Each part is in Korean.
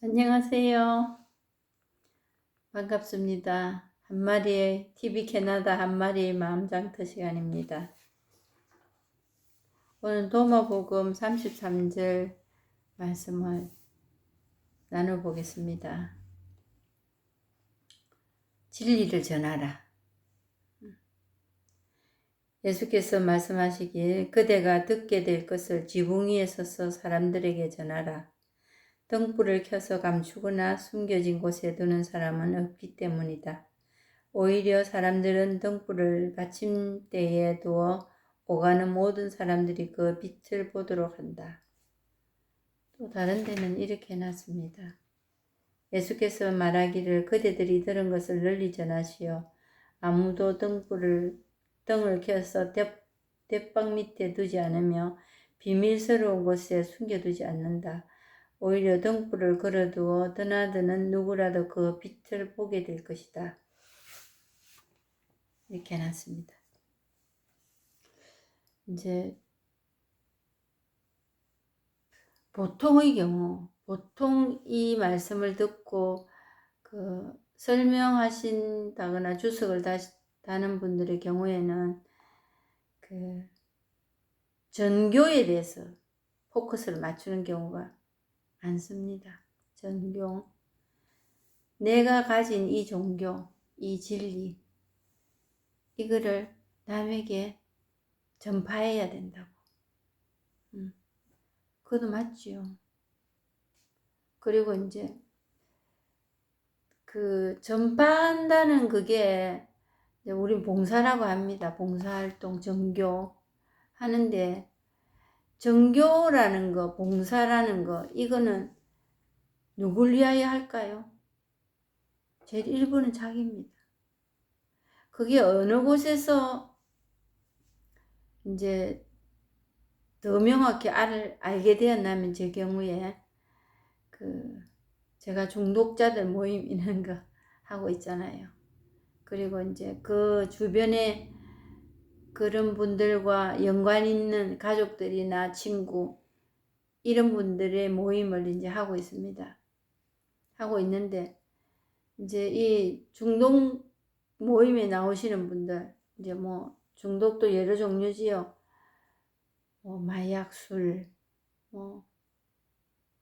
안녕하세요. 반갑습니다. 한마리의 TV 캐나다 한마리의 마음장터 시간입니다. 오늘 도마복음 33절 말씀을 나눠보겠습니다. 진리를 전하라. 예수께서 말씀하시길 그대가 듣게 될 것을 지붕 위에 서서 사람들에게 전하라. 등불을 켜서 감추거나 숨겨진 곳에 두는 사람은 없기 때문이다. 오히려 사람들은 등불을 받침대에 두어 오가는 모든 사람들이 그 빛을 보도록 한다. 또 다른 데는 이렇게 해놨습니다. 예수께서 말하기를 그대들이 들은 것을 널리 전하시어 아무도 등을 켜서 대방 밑에 두지 않으며 비밀스러운 곳에 숨겨두지 않는다. 오히려 등불을 걸어두어 드나드는 누구라도 그 빛을 보게 될 것이다. 이렇게 해놨습니다. 이제 보통의 경우, 보통 이 말씀을 듣고 설명하신다거나 주석을 다는 분들의 경우에는 전교에 대해서 포커스를 맞추는 경우가 많습니다. 전교, 내가 가진 이 종교, 이 진리, 이거를 남에게 전파해야 된다고. 그것도 맞지요. 그리고 이제 전파한다는 그게 우린 봉사라고 합니다. 봉사활동, 정교 하는데 정교라는 거, 봉사라는 거, 이거는 누굴 위하여 할까요? 제일 일부는 자기입니다. 그게 어느 곳에서 이제 더 명확히 알게 되었냐면 제 경우에 제가 중독자들 모임 이런 거 하고 있잖아요. 그리고 이제 그 주변에 그런 분들과 연관 있는 가족들이나 친구 이런 분들의 모임을 이제 하고 있습니다. 하고 있는데 이제 이 중독 모임에 나오시는 분들 이제 뭐 중독도 여러 종류지요. 뭐 마약, 술, 뭐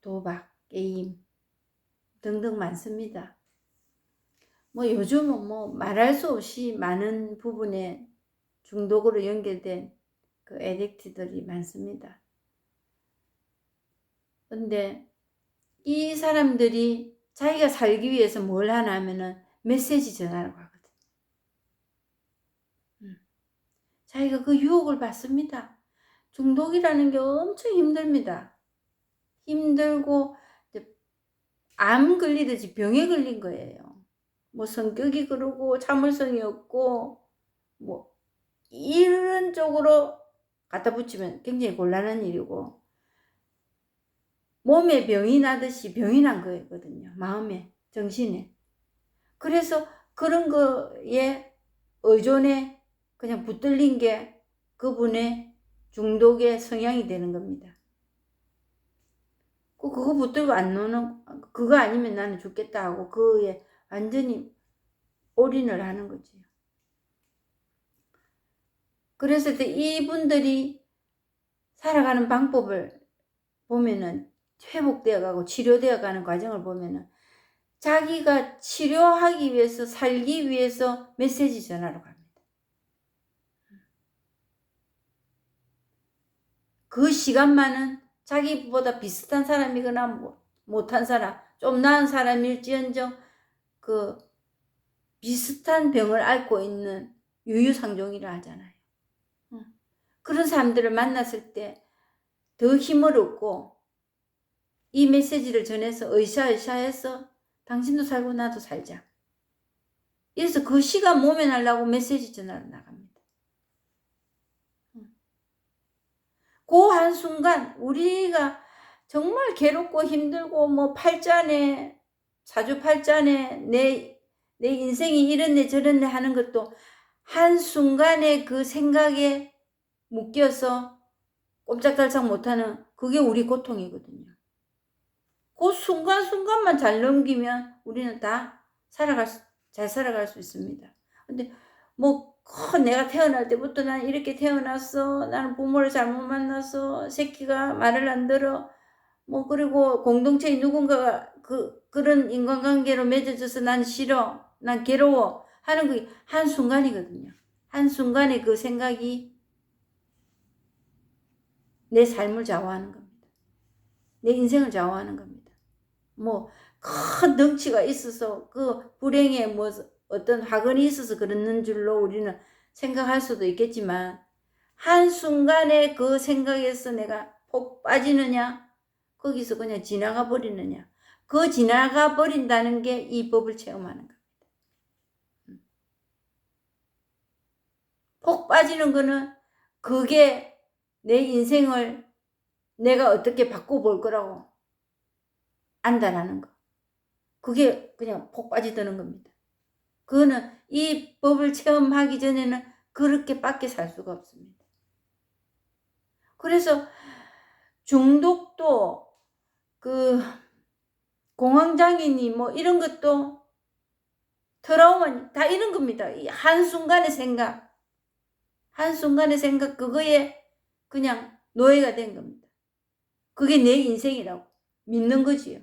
도박, 게임 등등 많습니다. 뭐 요즘은 뭐 말할 수 없이 많은 부분에 중독으로 연결된 그 애딕트들이 많습니다. 근데 이 사람들이 자기가 살기 위해서 뭘 하나 하면은 메시지 전하러 가거든. 자기가 그 유혹을 받습니다. 중독이라는 게 엄청 힘듭니다. 힘들고 암 걸리듯이 병에 걸린 거예요. 뭐 성격이 그러고 참을성이 없고 뭐 이런 쪽으로 갖다 붙이면 굉장히 곤란한 일이고 몸에 병이 나듯이 병이 난 거거든요. 마음에, 정신에. 그래서 그런 거에 의존에 그냥 붙들린 게 그분의 중독의 성향이 되는 겁니다. 그거 붙들고 안 노는, 그거 아니면 나는 죽겠다 하고 그에 완전히 올인을 하는 거지요. 그래서 이분들이 살아가는 방법을 보면은 회복되어 가고 치료되어 가는 과정을 보면은 자기가 치료하기 위해서 살기 위해서 메시지 전하러 갑니다. 그 시간만은 자기보다 비슷한 사람이거나 못한 사람, 좀 나은 사람일지언정 비슷한 병을 앓고 있는 유유상종이라 하잖아요. 그런 사람들을 만났을 때 더 힘을 얻고 이 메시지를 전해서 으쌰으쌰해서 당신도 살고 나도 살자. 그래서 그 시간 모면하려고 메시지 전하러 나갑니다. 그 한순간 우리가 정말 괴롭고 힘들고 뭐 사주팔자네 내 인생이 이렇네 저렇네 하는 것도 한순간에 그 생각에 묶여서 꼼짝달싹 못하는 그게 우리 고통이거든요. 그 순간순간만 잘 넘기면 우리는 다 잘 살아갈 수 있습니다. 근데 뭐 내가 태어날 때부터 난 이렇게 태어났어. 나는 부모를 잘못 만나서 새끼가 말을 안 들어. 뭐 그리고 공동체에 누군가가 그런 인간관계로 맺어져서 난 싫어. 난 괴로워. 하는 게 한순간이거든요. 한순간에 그 생각이 내 삶을 좌우하는 겁니다. 내 인생을 좌우하는 겁니다. 뭐 큰 덩치가 있어서 그 불행에 뭐 어떤 화근이 있어서 그러는 줄로 우리는 생각할 수도 있겠지만 한순간에 그 생각에서 내가 폭 빠지느냐 거기서 그냥 지나가 버리느냐 그 지나가 버린다는 게 이 법을 체험하는 겁니다. 폭 빠지는 거는 그게 내 인생을 내가 어떻게 바꿔볼 거라고 안다라는 거. 그게 그냥 폭 빠지드는 겁니다. 그거는 이 법을 체험하기 전에는 그렇게 밖에 살 수가 없습니다. 그래서 중독도 그 공황장애니 뭐 이런 것도 트라우마 다 이런 겁니다. 이 한순간의 생각 그거에 그냥 노예가 된 겁니다. 그게 내 인생이라고 믿는 거지요.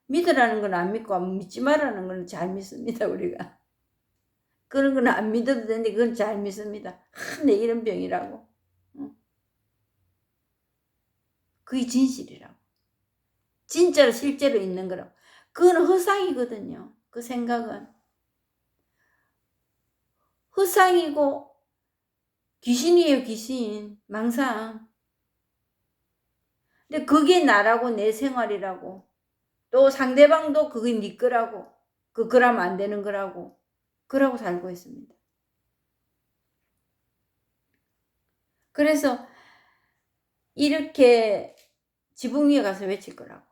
믿으라는 건 안 믿고 믿지 말라는 건 잘 믿습니다. 우리가 그런 건 안 믿어도 되는데 그건 잘 믿습니다. 내 이런 병이라고. 그게 진실이라고. 진짜로 실제로 있는 거라고. 그건 허상이거든요. 그 생각은 허상이고 귀신이에요. 귀신. 망상. 근데 그게 나라고 내 생활이라고 또 상대방도 그게 네 거라고 그러면 안 되는 거라고 그러고 살고 있습니다. 그래서 이렇게 지붕 위에 가서 외칠 거라고.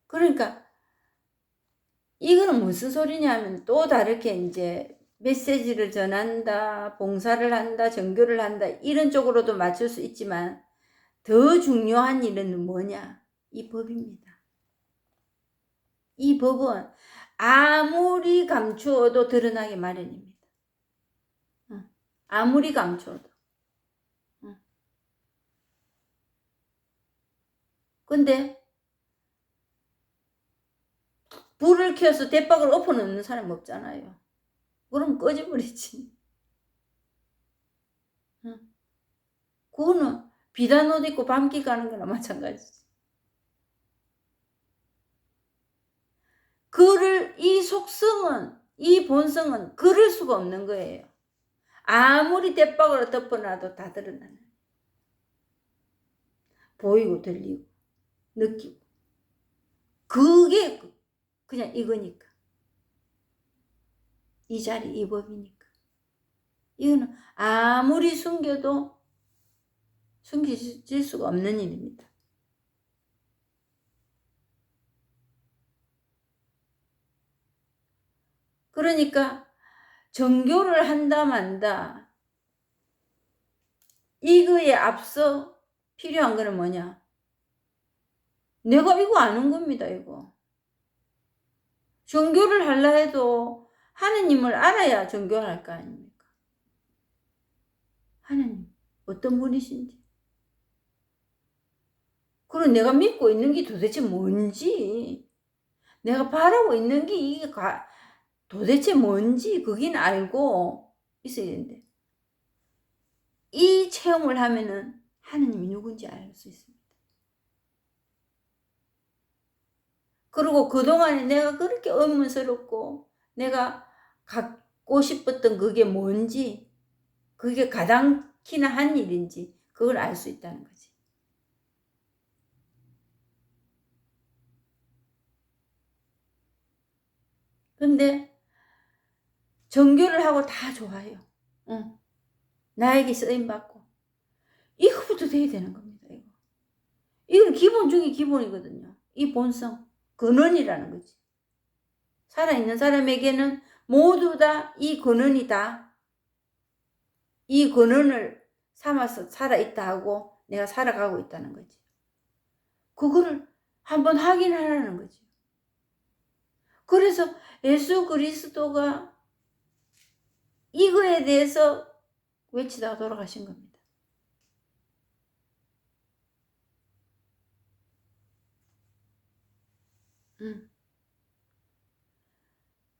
그러니까 이거는 무슨 소리냐면 또 다르게 이제 메시지를 전한다, 봉사를 한다, 전교를 한다 이런 쪽으로도 맞출 수 있지만 더 중요한 일은 뭐냐? 이 법입니다. 이 법은 아무리 감추어도 드러나기 마련입니다. 아무리 감추어도. 근데 불을 켜서 대박을 엎어놓는 사람 없잖아요. 그럼 꺼져버리지. 그거는 비단 옷 입고 밤길 가는 거나 마찬가지지. 이 속성은, 이 본성은 그럴 수가 없는 거예요. 아무리 대박으로 덮어놔도 다 드러나는. 보이고 들리고 느끼고. 그게 그냥 이거니까. 이 자리, 이 법이니까. 이거는 아무리 숨겨도 숨겨질 수가 없는 일입니다. 그러니까 정교를 한다 만다 이거에 앞서 필요한 거는 뭐냐? 내가 이거 아는 겁니다. 이거. 정교를 하려 해도 하느님을 알아야 정교를 할 거 아닙니까? 하느님 어떤 분이신지. 그리고 내가 믿고 있는 게 도대체 뭔지, 내가 바라고 있는 게 이게 도대체 뭔지 그긴 알고 있어야 되는데 이 체험을 하면은 하느님이 누군지 알 수 있습니다. 그리고 그동안에 내가 그렇게 의문스럽고 내가 갖고 싶었던 그게 뭔지, 그게 가당키나 한 일인지 그걸 알 수 있다는 거지. 근데 정교를 하고 다 좋아요. 응. 나에게 쓰임받고 이거부터 돼야 되는 겁니다. 이건 기본 중에 기본이거든요. 이 본성, 근원이라는 거지. 살아있는 사람에게는 모두 다 이 근원이다. 이 근원을 삼아서 살아있다 하고 내가 살아가고 있다는 거지. 그거를 한번 확인하라는 거죠. 그래서 예수 그리스도가 이거에 대해서 외치다가 돌아가신 겁니다.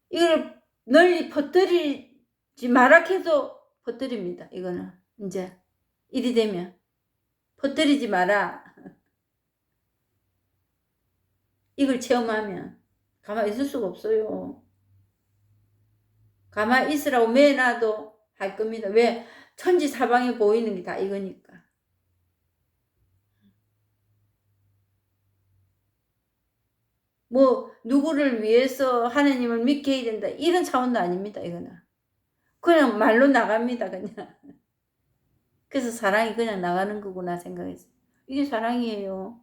이걸 널리 퍼뜨리지 마라 해도 퍼뜨립니다. 이거는 이제 일이 되면 퍼뜨리지 마라. 이걸 체험하면 가만히 있을 수가 없어요. 가만히 있으라고 매놔도 할 겁니다. 왜? 천지사방에 보이는 게 다 이거니까. 뭐 누구를 위해서 하나님을 믿게 해야 된다 이런 차원도 아닙니다. 이거는 그냥 말로 나갑니다. 그냥. 그래서 사랑이 그냥 나가는 거구나 생각했어요. 이게 사랑이에요.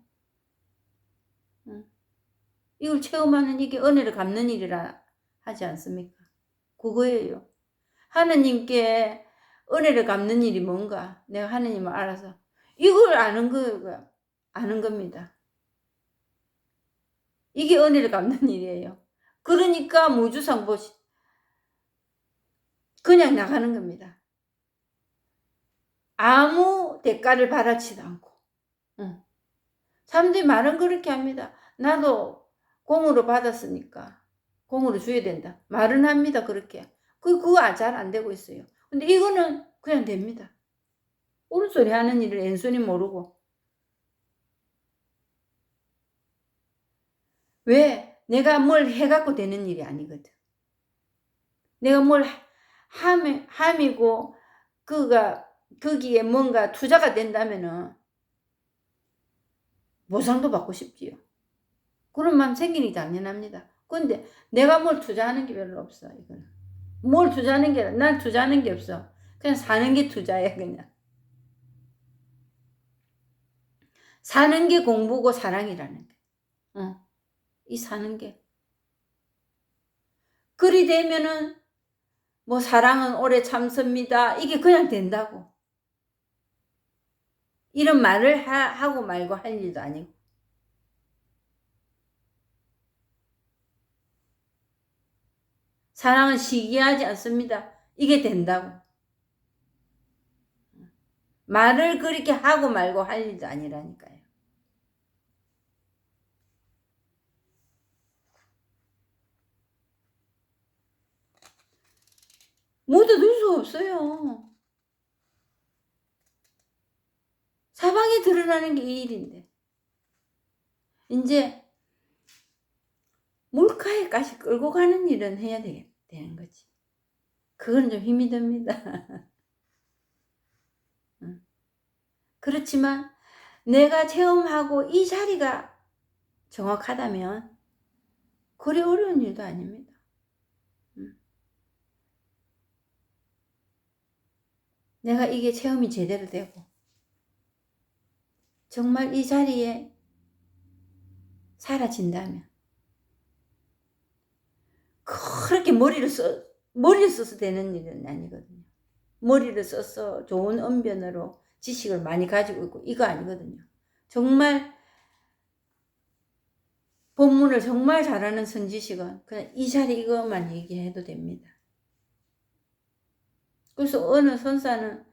이걸 체험하는 이게 은혜를 갚는 일이라 하지 않습니까? 그거예요. 하느님께 은혜를 갚는 일이 뭔가 내가 하느님을 알아서 이걸 아는 겁니다. 이게 은혜를 갚는 일이에요. 그러니까 무주상보시 그냥 나가는 겁니다. 아무 대가를 바라지도 않고. 사람들이 말은 그렇게 합니다. 나도 공으로 받았으니까 공으로 줘야 된다. 말은 합니다. 그렇게. 그거 잘 안 되고 있어요. 근데 이거는 그냥 됩니다. 옳은 소리 하는 일을 왼손이 모르고. 왜? 내가 뭘 해갖고 되는 일이 아니거든. 내가 뭘 함이고 거기에 뭔가 투자가 된다면은 보상도 받고 싶지요. 그런 마음 생기는 게 당연합니다. 근데 내가 뭘 투자하는 게 별로 없어. 이거는 뭘 투자하는 게 난 투자하는 게 없어. 그냥 사는 게 투자야. 그냥 사는 게 공부고 사랑이라는 게. 이 사는 게 그리 되면은 뭐 사랑은 오래 참습니다. 이게 그냥 된다고. 이런 말을 하고 말고 할 일도 아니고. 사랑은 시기하지 않습니다. 이게 된다고. 말을 그렇게 하고 말고 할 일도 아니라니까요. 묻어둘 수 없어요. 사방에 드러나는 게 이 일인데. 이제 물가에까지 끌고 가는 일은 해야 되는 거지. 그건 좀 힘이 듭니다. 그렇지만 내가 체험하고 이 자리가 정확하다면 그리 어려운 일도 아닙니다. 내가 이게 체험이 제대로 되고 정말 이 자리에 사라진다면 그렇게 머리를 써서 되는 일은 아니거든요. 머리를 써서 좋은 언변으로 지식을 많이 가지고 있고 이거 아니거든요. 정말 본문을 정말 잘하는 선지식은 그냥 이 자리 이것만 얘기해도 됩니다. 그래서 어느 선사는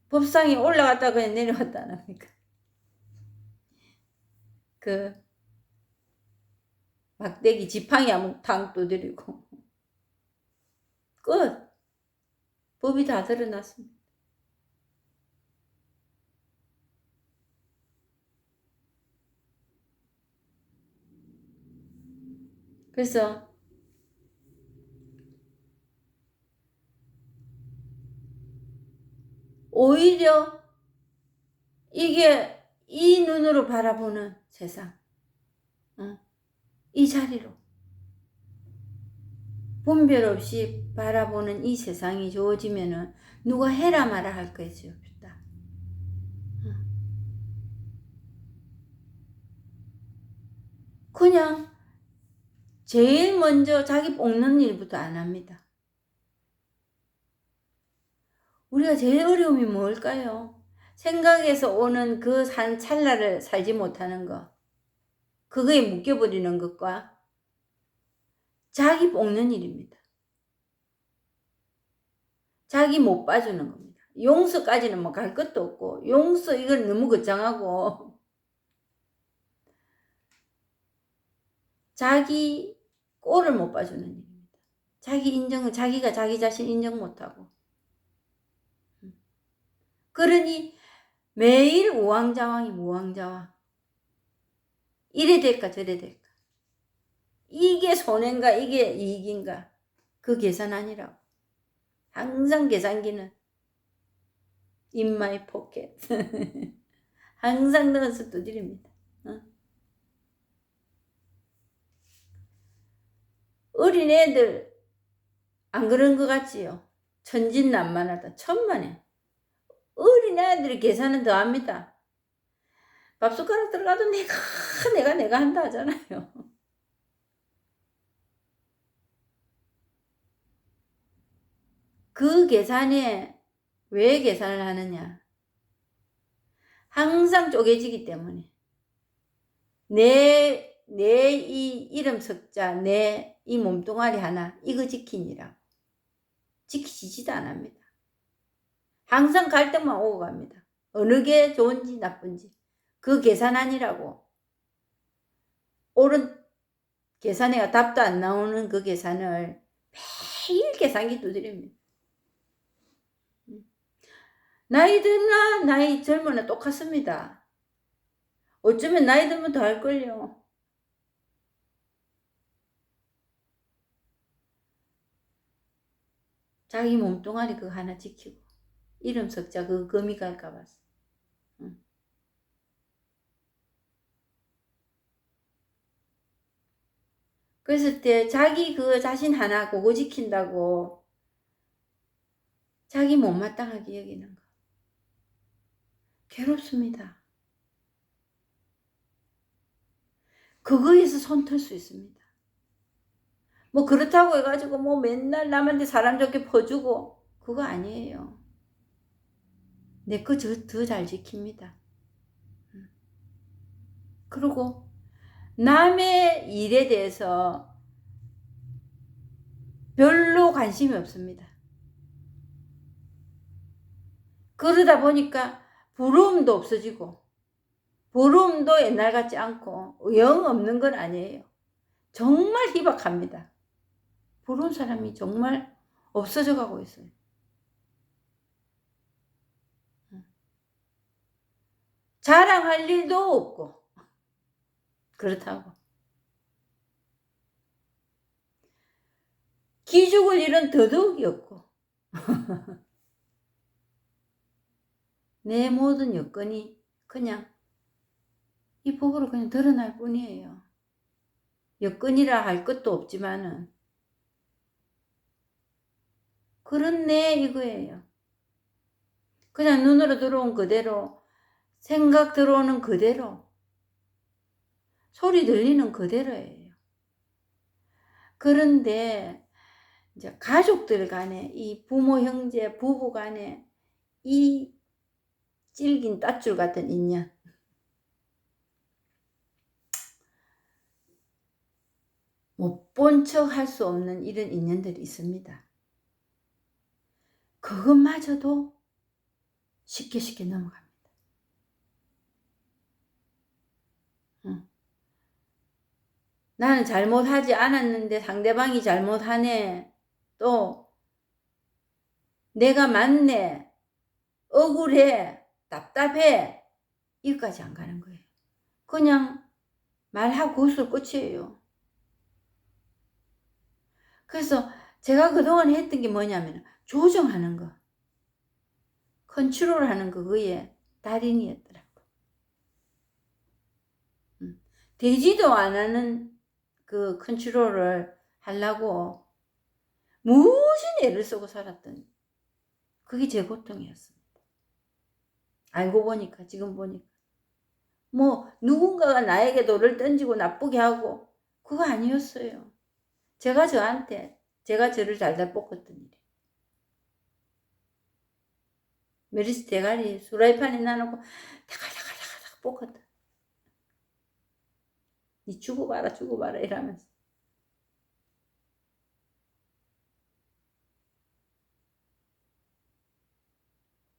법상에 올라갔다 그냥 내려왔다 안 합니까? 그 막대기 지팡이 한번 탕 두드리고 끝. 법이 다 드러났습니다. 그래서 오히려 이게 이 눈으로 바라보는 세상, 이 자리로 분별 없이 바라보는 이 세상이 좋아지면은 누가 해라 마라 할 것이 없다. 그냥 제일 먼저 자기 볶는 일부터 안 합니다. 우리가 제일 어려움이 뭘까요? 생각에서 오는 그 찰나를 살지 못하는 거, 그거에 묶여버리는 것과 자기 볶는 일입니다. 자기 못 봐주는 겁니다. 용서까지는 뭐 갈 것도 없고, 용서 이걸 너무 거창하고, 자기 꼴을 못 봐주는 일입니다. 자기 인정을, 자기가 자기 자신 인정 못하고. 그러니 매일 우왕좌왕이 우왕좌왕. 이래 될까 저래 될까. 이게 손해인가 이게 이익인가. 그 계산 아니라고. 항상 계산기는 in my pocket. 항상 넣어서 두드립니다. 어린애들 안 그런 것 같지요? 천진난만하다. 천만에. 어린애들이 계산은 더 합니다. 밥숟가락 들어가도 내가 한다 하잖아요. 그 계산에 왜 계산을 하느냐? 항상 쪼개지기 때문에. 내 이 이름 석자, 내 이 몸뚱아리 하나, 이거 지키니라고. 지키지도 안 합니다. 항상 갈등만 오고 갑니다. 어느 게 좋은지 나쁜지. 그 계산 아니라고. 옳은 계산에가 답도 안 나오는 그 계산을 매일 계산기 두드립니다. 나이 들나 나이 젊으나 똑같습니다. 어쩌면 나이 들면 더 할걸요. 자기 몸뚱아리 그거 하나 지키고 이름 석자 그거 금이 갈까 봐서. 그랬을 때 자기 그 자신 하나 그거 지킨다고 자기 못마땅하게 여기는 거 괴롭습니다. 그거에서 손 털 수 있습니다. 뭐 그렇다고 해가지고 뭐 맨날 남한테 사람 좋게 퍼주고 그거 아니에요. 내 거 더 잘 지킵니다. 그리고 남의 일에 대해서 별로 관심이 없습니다. 그러다 보니까 부러움도 없어지고 부러움도 옛날 같지 않고 영 없는 건 아니에요. 정말 희박합니다. 부러운 사람이 정말 없어져 가고 있어요. 자랑할 일도 없고 그렇다고 기죽을 일은 더더욱이 없고 내 모든 여건이 그냥 이 복으로 그냥 드러날 뿐이에요. 여건이라 할 것도 없지만은 그렇네 이거예요. 그냥 눈으로 들어온 그대로 생각 들어오는 그대로 소리 들리는 그대로예요. 그런데 이제 가족들 간에 이 부모 형제 부부 간에 이 질긴 밧줄 같은 인연 못 본 척 할 수 없는 이런 인연들이 있습니다. 그것마저도 쉽게 넘어갑니다. 나는 잘못하지 않았는데 상대방이 잘못하네. 또 내가 맞네. 억울해. 답답해. 여기까지 안 가는 거예요. 그냥 말하고 웃을 끝이에요. 그래서 제가 그동안 했던 게 뭐냐면 조정하는 거. 컨트롤하는 거 그게 달인이었더라고. 되지도 안 하는 그 컨트롤을 하려고 무슨 애를 쓰고 살았던 그게 제 고통이었습니다. 알고 보니까 지금 보니까 뭐 누군가가 나에게 돌을 던지고 나쁘게 하고 그거 아니었어요. 제가 저를 잘잘 뽑았던 일이에요. 메리스 대가리 후라이팬에 놔놓고 다갈다갈다갈 볶았다. 니 죽어봐라 죽어봐라 이러면서.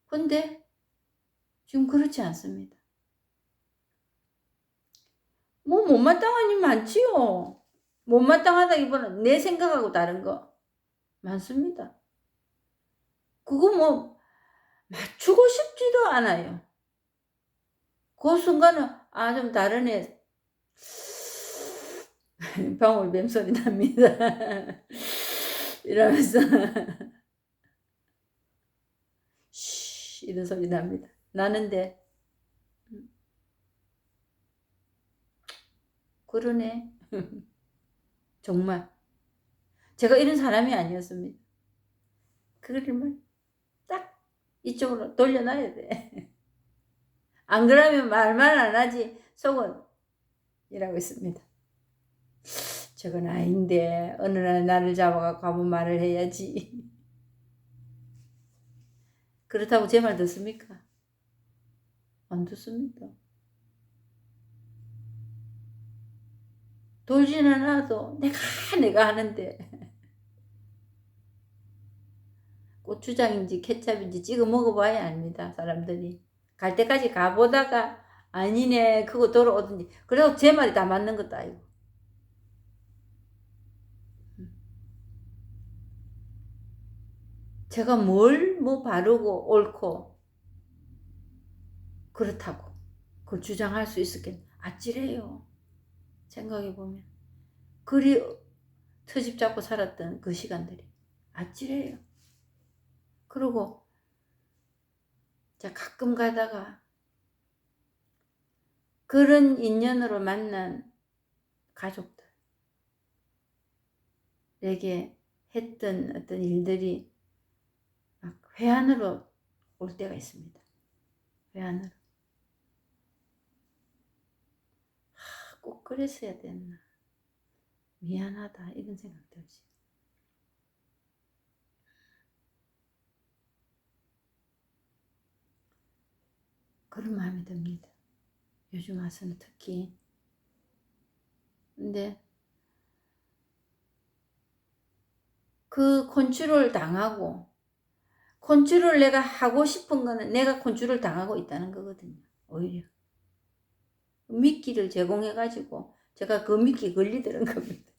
근데 지금 그렇지 않습니다. 뭐 못마땅한 일 많지요. 못마땅하다기보다는 내 생각하고 다른 거 많습니다. 그거 뭐 맞추고 싶지도 않아요. 그 순간은 좀 다르네. 방울뱀 소리 납니다. 이러면서 쉬 이런 소리 납니다. 나는데 그러네. 정말 제가 이런 사람이 아니었습니다. 그림을 딱 이쪽으로 돌려놔야 돼. 안 그러면 말만 안 하지 속은 이라고 있습니다. 저건 아닌데 어느 날 나를 잡아가 아무 말을 해야지. 그렇다고 제 말 듣습니까? 안 듣습니다. 돌지는 않아도 내가 하는데 고추장인지 케찹인지 찍어 먹어봐야 압니다. 사람들이 갈 때까지 가보다가 아니네 그거 돌아오든지. 그래도 제 말이 다 맞는 것도 아니고. 제가 뭘 뭐 바르고 옳고 그렇다고 그걸 주장할 수 있었겠나. 아찔해요. 생각해보면 그리 트집 잡고 살았던 그 시간들이 아찔해요. 그리고 제가 가끔 가다가 그런 인연으로 만난 가족들에게 했던 어떤 일들이 막 회한으로 올 때가 있습니다. 회한으로. 꼭 그랬어야 됐나. 미안하다 이런 생각 들지. 그런 마음이 듭니다. 요즘 와서는 특히. 근데 그 컨트롤 당하고 컨트롤 내가 하고 싶은 거는 내가 컨트롤 당하고 있다는 거거든요. 오히려 미끼를 제공해 가지고 제가 그 미끼 걸리더란 겁니다.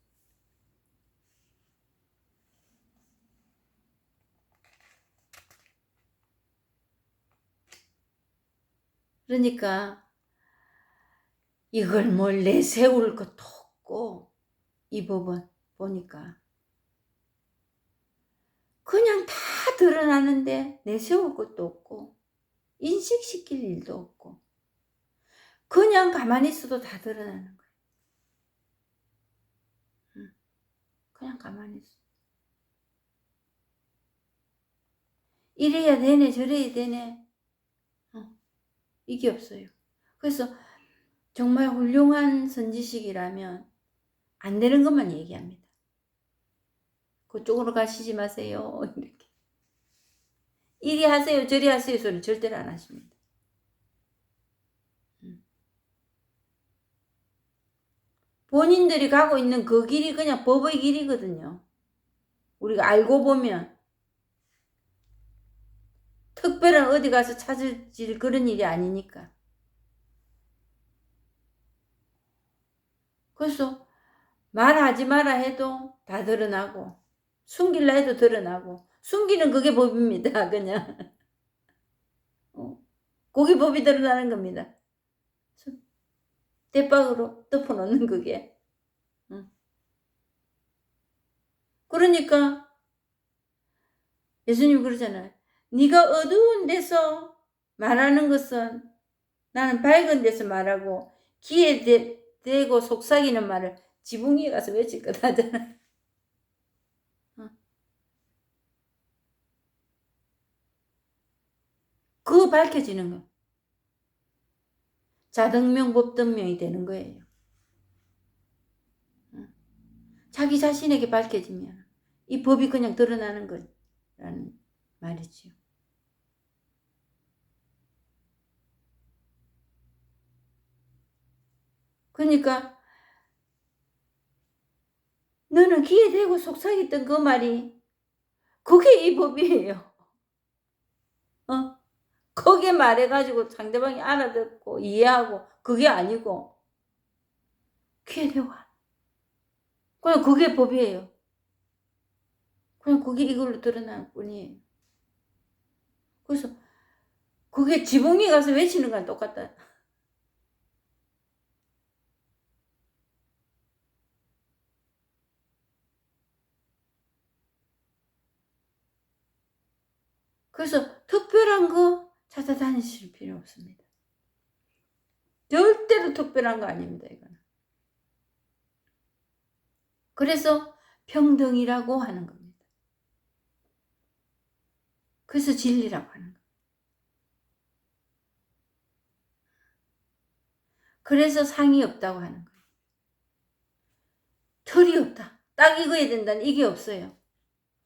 그러니까 이걸 뭘 내세울 것도 없고 이 법은 보니까 그냥 다 드러나는데 내세울 것도 없고 인식시킬 일도 없고 그냥 가만히 있어도 다 드러나는 거예요. 그냥 가만히 있어. 이래야 되네 저래야 되네 이게 없어요. 그래서 정말 훌륭한 선지식이라면 안 되는 것만 얘기합니다. 그쪽으로 가시지 마세요. 이렇게. 이리 하세요 저리 하세요 소리 절대로 안 하십니다. 본인들이 가고 있는 그 길이 그냥 법의 길이거든요. 우리가 알고 보면 특별한 어디 가서 찾을 그런 일이 아니니까. 그래서 말하지 마라 해도 다 드러나고 숨길라 해도 드러나고 숨기는 그게 법입니다. 그냥 그게 법이 드러나는 겁니다. 대박으로 덮어놓는 그게. 그러니까 예수님이 그러잖아요. 네가 어두운 데서 말하는 것은 나는 밝은 데서 말하고 귀에 대고 속삭이는 말을 지붕 위에 가서 외칠 거다 하잖아요. 그거 밝혀지는 거. 자등명 법등명이 되는 거예요. 자기 자신에게 밝혀지면 이 법이 그냥 드러나는 거라는 말이지요. 그러니까 너는 귀에 대고 속삭였던 그 말이 그게 이 법이에요. 거기에 말해가지고 상대방이 알아듣고 이해하고 그게 아니고 귀에 대고 그냥 그게 법이에요. 그냥 그게 이걸로 드러날 뿐이에요. 그래서 그게 지붕에 가서 외치는 거랑 똑같다. 그래서 특별한 거 찾아다니실 필요 없습니다. 절대로 특별한 거 아닙니다, 이거는. 그래서 평등이라고 하는 겁니다. 그래서 진리라고 하는 겁니다. 그래서 상이 없다고 하는 거예요. 틀이 없다. 딱 이거야 된다는 이게 없어요.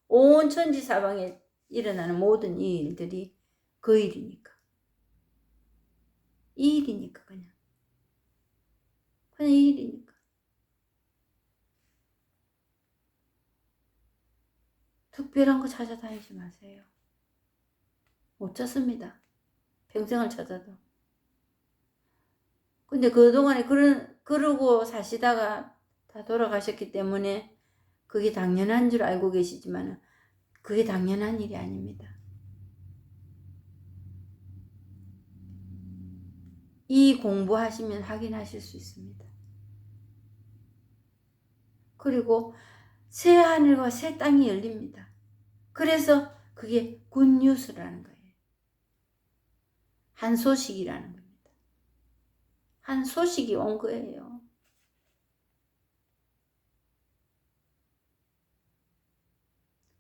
온 천지사방에 일어나는 모든 이 일들이 그 일이니까. 이 일이니까 그냥 이 일이니까. 특별한 거 찾아다니지 마세요. 못 찾습니다. 평생을 찾아도. 근데 그동안에 그러고 사시다가 다 돌아가셨기 때문에 그게 당연한 줄 알고 계시지만 그게 당연한 일이 아닙니다. 이 공부하시면 확인하실 수 있습니다. 그리고 새 하늘과 새 땅이 열립니다. 그래서 그게 굿뉴스라는 거예요. 한 소식이라는 겁니다. 한 소식이 온 거예요.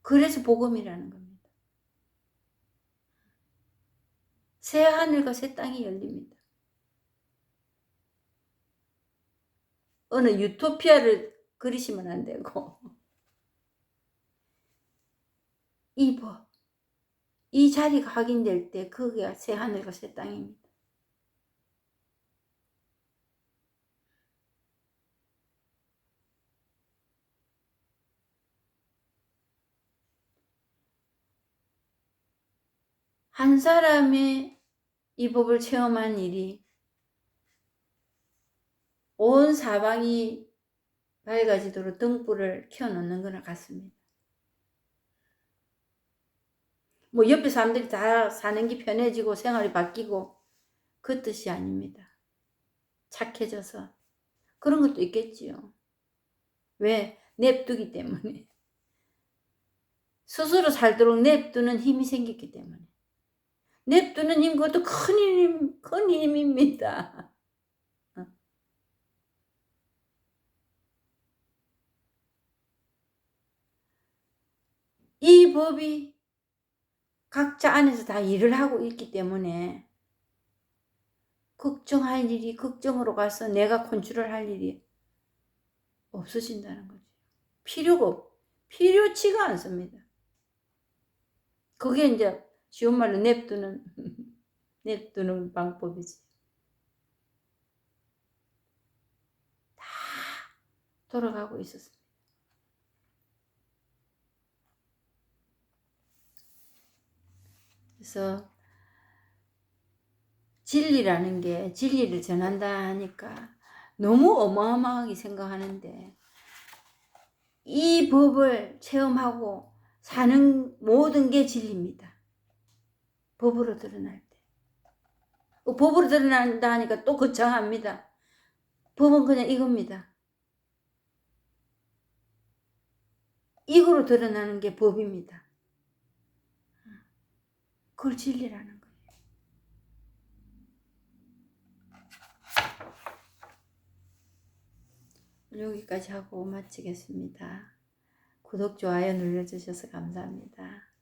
그래서 복음이라는 겁니다. 새 하늘과 새 땅이 열립니다. 어느 유토피아를 그리시면 안 되고 이 법, 이 자리가 확인될 때 그게 새 하늘과 새 땅입니다. 한 사람의 이 법을 체험한 일이 온 사방이 밝아지도록 등불을 켜놓는 거나 같습니다. 뭐 옆에 사람들이 다 사는 게 편해지고 생활이 바뀌고 그 뜻이 아닙니다. 착해져서 그런 것도 있겠지요. 왜? 냅두기 때문에. 스스로 살도록 냅두는 힘이 생겼기 때문에. 냅두는 힘, 그것도 큰 힘입니다. 이 법이 각자 안에서 다 일을 하고 있기 때문에 걱정할 일이 걱정으로 가서 내가 컨트롤 할 일이 없어진다는 거죠. 필요치가 않습니다. 그게 이제 쉬운 말로 냅두는 방법이지. 다 돌아가고 있었습니다. 그래서 진리라는 게 진리를 전한다 하니까 너무 어마어마하게 생각하는데 이 법을 체험하고 사는 모든 게 진리입니다. 법으로 드러날 때. 법으로 드러난다 하니까 또 거창합니다. 법은 그냥 이겁니다. 이거로 드러나는 게 법입니다. 그걸 진리라는 거예요. 여기까지 하고 마치겠습니다. 구독, 좋아요 눌러주셔서 감사합니다.